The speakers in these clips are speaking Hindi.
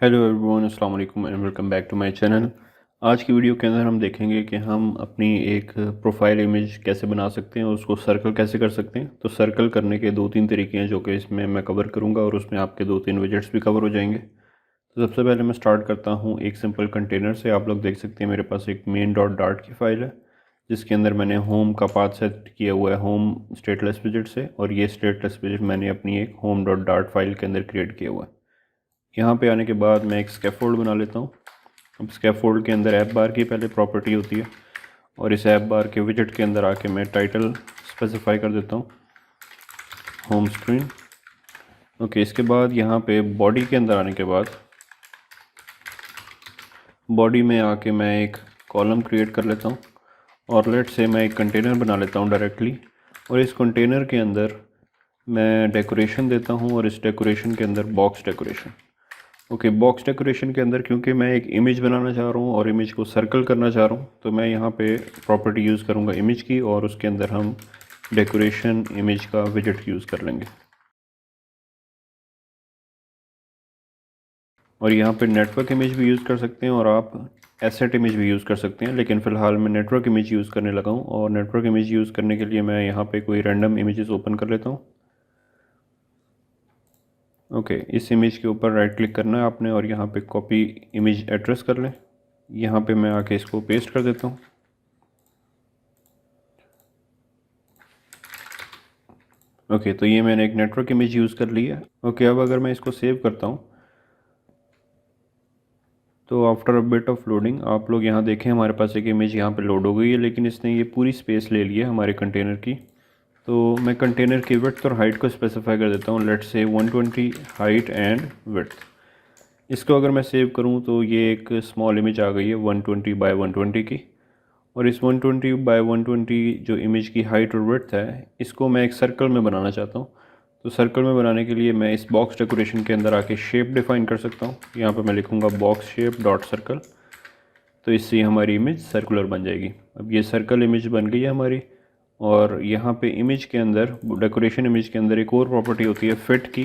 हेलो एवरीवन, अस्सलाम वालेकुम and welcome back to my channel. आज की वीडियो के अंदर हम देखेंगे कि हम अपनी एक प्रोफाइल इमेज कैसे बना सकते हैं और उसको सर्कल कैसे कर सकते हैं। तो सर्कल करने के दो तीन तरीके हैं जो कि इसमें मैं कवर करूंगा और उसमें आपके दो तीन विजेट्स भी कवर हो जाएंगे। तो सबसे पहले मैं स्टार्ट करता हूं एक सिंपल कंटेनर से। आप लोग देख सकते हैं मेरे पास एक मेन डॉट डार्ट की फाइल है जिसके अंदर मैंने होम का पाथ सेट किया हुआ है होम स्टेटलेस विजेट से, और ये स्टेटलेस विजेट मैंने अपनी एक होम डॉट डार्ट फाइल के अंदर क्रिएट किया हुआ है। यहाँ पे आने के बाद मैं एक स्कैफोल्ड बना लेता हूँ। अब स्कैफोल्ड के अंदर ऐप बार की पहले प्रॉपर्टी होती है और इस ऐप बार के विजेट के अंदर आके मैं टाइटल स्पेसिफाई कर देता हूँ, होम स्क्रीन। ओके, इसके बाद यहाँ पे बॉडी के अंदर आने के बाद बॉडी में आके मैं एक कॉलम क्रिएट कर लेता हूँ और लेट से मैं एक कंटेनर बना लेता हूँ डायरेक्टली, और इस कंटेनर के अंदर मैं डेकोरेशन देता हूँ और इस डेकोरेशन के अंदर box decoration. Okay, box decoration के अंदर क्योंकि मैं एक इमेज बनाना चाह रहा हूँ और इमेज को सर्कल करना चाह रहा हूँ तो मैं यहाँ पे प्रॉपर्टी यूज़ करूँगा इमेज की, और उसके अंदर हम डेकोरेशन इमेज का विजेट यूज़ कर लेंगे। और यहाँ पे नेटवर्क इमेज भी यूज़ कर सकते हैं और आप एसेट इमेज भी यूज़ कर सकते हैं, लेकिन फ़िलहाल मैं नेटवर्क इमेज यूज़ करने लगा हूँ। और नेटवर्क इमेज यूज़ करने के लिए मैं यहाँ पे कोई रैंडम इमेजेस ओपन कर लेता हूँ। ओके, इस इमेज के ऊपर राइट क्लिक करना है आपने और यहाँ पे कॉपी इमेज एड्रेस कर लें। यहाँ पे मैं आके इसको पेस्ट कर देता हूँ। ओके, तो ये मैंने एक नेटवर्क इमेज यूज़ कर ली है। ओके, अब अगर मैं इसको सेव करता हूँ तो after a bit of loading आप लोग यहाँ देखें हमारे पास एक इमेज यहाँ पे लोड हो गई है, लेकिन इसने ये पूरी स्पेस ले ली है हमारे कंटेनर की। तो मैं कंटेनर की विड्थ और हाइट को स्पेसिफाई कर देता हूँ, let's say 120 height and width. इसको अगर मैं सेव करूँ तो ये एक स्मॉल इमेज आ गई है 120 बाय 120 की, और इस 120 बाय 120 जो इमेज की हाइट और विड्थ है इसको मैं एक सर्कल में बनाना चाहता हूँ। तो सर्कल में बनाने के लिए मैं इस बॉक्स डेकोरेशन के अंदर आके शेप डिफ़ाइन कर सकता हूँ। यहाँ पे मैं लिखूँगा बॉक्स शेप डॉट सर्कल, तो इससे हमारी इमेज सर्कुलर बन जाएगी। अब ये सर्कल इमेज बन गई है हमारी। और यहाँ पे इमेज के अंदर डेकोरेशन इमेज के अंदर एक और प्रॉपर्टी होती है फिट की,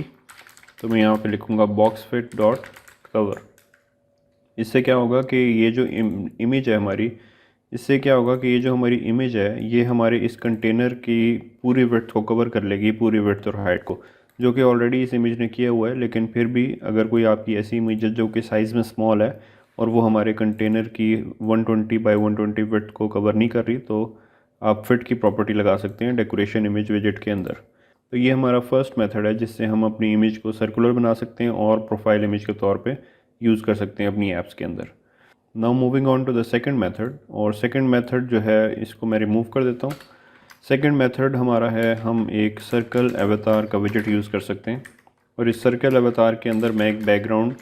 तो मैं यहाँ पे लिखूँगा बॉक्स फिट डॉट कवर। इससे क्या होगा कि ये जो इमेज है हमारी, इससे क्या होगा कि ये जो हमारी इमेज है ये हमारे इस कंटेनर की पूरी विड्थ को कवर कर लेगी, पूरी विड्थ और हाइट को, जो कि ऑलरेडी इस इमेज ने किया हुआ है। लेकिन फिर भी अगर कोई आपकी ऐसी इमेज है जो कि साइज़ में स्मॉल है और वो हमारे कंटेनर की 120 बाय 120 विड्थ को कवर नहीं कर रही, तो आप फिट की प्रॉपर्टी लगा सकते हैं डेकोरेशन इमेज विजेट के अंदर। तो ये हमारा फर्स्ट मेथड है जिससे हम अपनी इमेज को सर्कुलर बना सकते हैं और प्रोफाइल इमेज के तौर पे यूज़ कर सकते हैं अपनी ऐप्स के अंदर। Now moving on to the second method, और सेकंड मेथड जो है इसको मैं रिमूव कर देता हूँ। सेकंड मेथड हमारा है हम एक सर्कल अवतार का विजेट यूज़ कर सकते हैं, और इस सर्कल अवतार के अंदर मैं एक बैकग्राउंड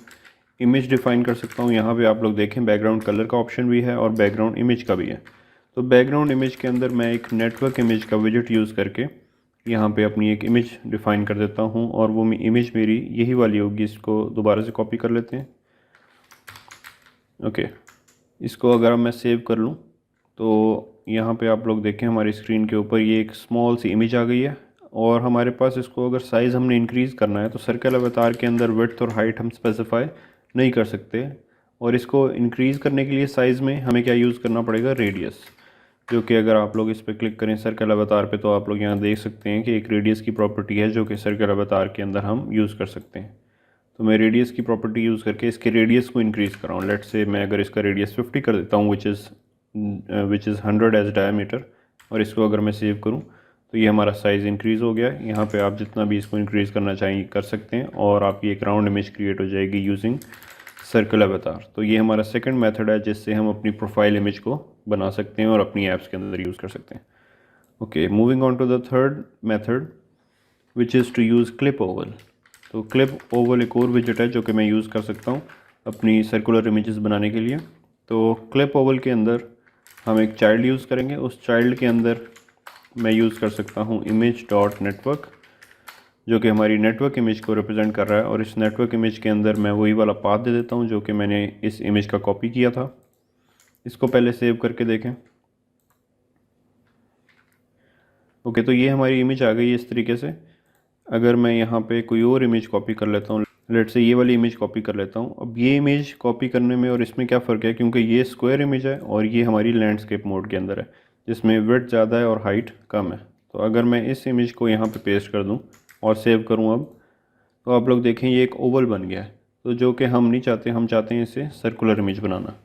इमेज डिफ़ाइन कर सकता हूँ। यहाँ पे आप लोग देखें बैकग्राउंड कलर का ऑप्शन भी है और बैकग्राउंड इमेज का भी है। तो बैकग्राउंड इमेज के अंदर मैं एक नेटवर्क इमेज का विजेट यूज़ करके यहाँ पे अपनी एक इमेज डिफ़ाइन कर देता हूँ, और वो इमेज मेरी यही वाली होगी। इसको दोबारा से कॉपी कर लेते हैं। ओके, इसको अगर मैं सेव कर लूँ तो यहाँ पे आप लोग देखें हमारी स्क्रीन के ऊपर ये एक स्मॉल सी इमेज आ गई है। और हमारे पास इसको अगर साइज़ हमने इंक्रीज़ करना है तो सर्कल अवतार के अंदर विड्थ और हाइट हम स्पेसिफाई नहीं कर सकते, और इसको इंक्रीज़ करने के लिए साइज़ में हमें क्या यूज़ करना पड़ेगा, रेडियस। जो कि अगर आप लोग इस पर क्लिक करें सर्कल अवतार पे तो आप लोग यहाँ देख सकते हैं कि एक रेडियस की प्रॉपर्टी है जो कि सर्कल अवतार के अंदर हम यूज़ कर सकते हैं। तो मैं रेडियस की प्रॉपर्टी यूज़ करके इसके रेडियस को इंक्रीज़ कर रहा हूँ। लेट्स से मैं अगर इसका रेडियस 50 कर देता हूँ विच इज़ 100 एज डायमीटर, और इसको अगर मैं सेव करूँ तो ये हमारा साइज़ इंक्रीज़ हो गया है। यहाँ पे आप जितना भी इसको इंक्रीज़ करना चाहेंगे कर सकते हैं और आपकी एक राउंड इमेज क्रिएट हो जाएगी यूजिंग सर्कल अवतार। तो ये हमारा सेकंड मेथड है जिससे हम अपनी प्रोफाइल इमेज को बना सकते हैं और अपनी ऐप्स के अंदर यूज़ कर सकते हैं। Okay, moving on to the third method which is to use clip oval. तो क्लिप ओवल एक और विजेट है जो कि मैं यूज़ कर सकता हूँ अपनी सर्कुलर इमेजेस बनाने के लिए। तो क्लिप ओवल के अंदर हम एक चाइल्ड यूज़ करेंगे। उस चाइल्ड के अंदर मैं यूज़ कर सकता हूँ इमेज डॉट नेटवर्क, जो कि हमारी नेटवर्क इमेज को रिप्रेजेंट कर रहा है। और इस नेटवर्क इमेज के अंदर मैं वही वाला पाथ दे देता हूँ जो कि मैंने इस इमेज का कॉपी किया था। इसको पहले सेव करके देखें। ओके, तो ये हमारी इमेज आ गई है इस तरीके से। अगर मैं यहाँ पे कोई और इमेज कॉपी कर लेता हूँ, लेट्स से ये वाली इमेज कॉपी कर लेता हूँ। अब ये इमेज कॉपी करने में और इसमें क्या फ़र्क है, क्योंकि ये स्क्वायर इमेज है और ये हमारी लैंडस्केप मोड के अंदर है जिसमें विड्थ ज़्यादा है और हाइट कम है। तो अगर मैं इस इमेज को यहाँ पे पेस्ट कर दूँ और सेव करूँ अब, तो आप लोग देखें ये एक ओवल बन गया है, तो जो कि हम नहीं चाहते, हम चाहते हैं इसे सर्कुलर इमेज बनाना।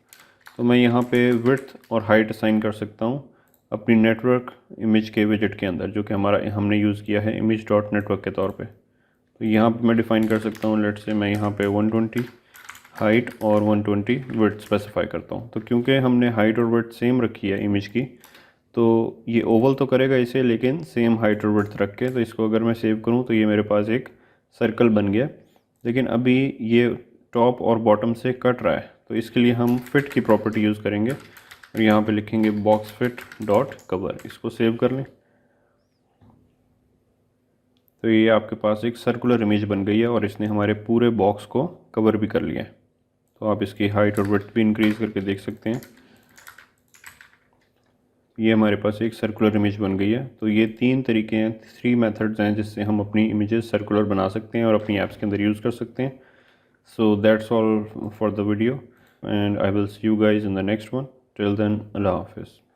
तो मैं यहाँ पे विड्थ और हाइट असाइन कर सकता हूँ अपनी नेटवर्क इमेज के विजेट के अंदर, जो कि हमारा हमने यूज़ किया है इमेज डॉट नेटवर्क के तौर पे। तो यहाँ पे मैं डिफ़ाइन कर सकता हूँ, लेट से मैं यहाँ पे 120 हाइट और 120 विड्थ स्पेसिफाई करता हूँ। तो क्योंकि हमने हाइट और विड्थ सेम रखी है इमेज की, तो ये ओवल तो करेगा इसे, लेकिन सेम हाइट और विड्थ रख के। तो इसको अगर मैं सेव करूँ तो ये मेरे पास एक सर्कल बन गया, लेकिन अभी ये टॉप और बॉटम से कट रहा है। तो इसके लिए हम फिट की प्रॉपर्टी यूज़ करेंगे और यहाँ पे लिखेंगे बॉक्स फिट डॉट कवर। इसको सेव कर लें तो ये आपके पास एक सर्कुलर इमेज बन गई है और इसने हमारे पूरे बॉक्स को कवर भी कर लिया है। तो आप इसकी हाइट और विड्थ भी इंक्रीज़ करके देख सकते हैं। ये हमारे पास एक सर्कुलर इमेज बन गई है। तो ये 3 तरीके हैं, 3 मेथड्स हैं जिससे हम अपनी इमेजेस सर्कुलर बना सकते हैं और अपनी ऐप्स के अंदर यूज़ कर सकते हैं। So that's all for the video and I will see you guys in the next one. Till then, अल्लाह हाफिज़।